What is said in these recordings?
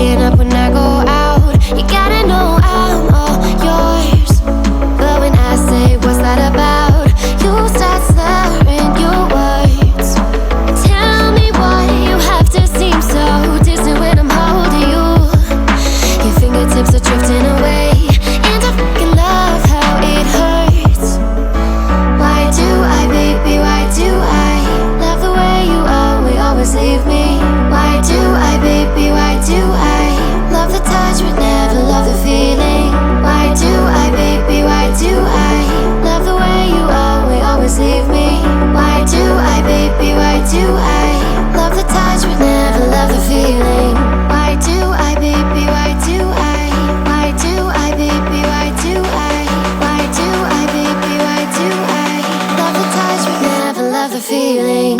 staying up when I go out. You gotta know I'm all yours. But when I say what's that about, you start slurring your words. Tell me why you have to seem so distant when I'm holding you. Your fingertips are drifting away, and I fucking love how it hurts. Why do I, baby, why do I love the way you always leave me? Why do I, baby, why do I love the touch but never love the feeling? Why do I, baby, why do I love the way you always leave me? Why do I, baby, why do I love the touch but never love the feeling? Why do I, baby, why do I? Why do I, baby, why do I? Why do I, baby, why do I love the touch but never love the feeling?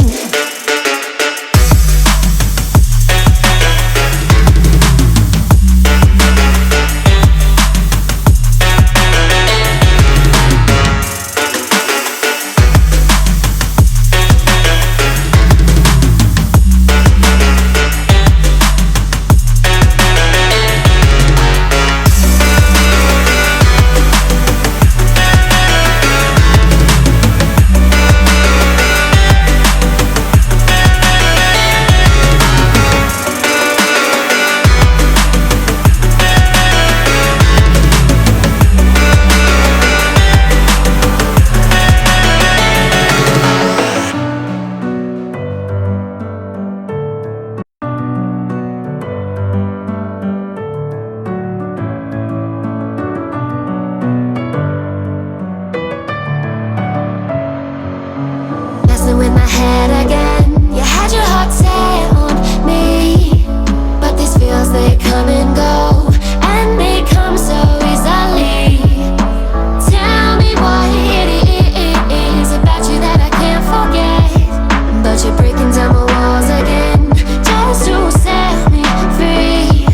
In my head again, you had your heart set on me, but these feels, they come and go, and they come so easily. Tell me what it is about you that I can't forget, but you're breaking down my walls again just to set me free.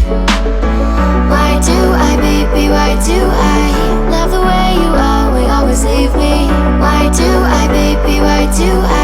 Why do I, baby, why do I love the way you always leave me? Why do I, baby, why do I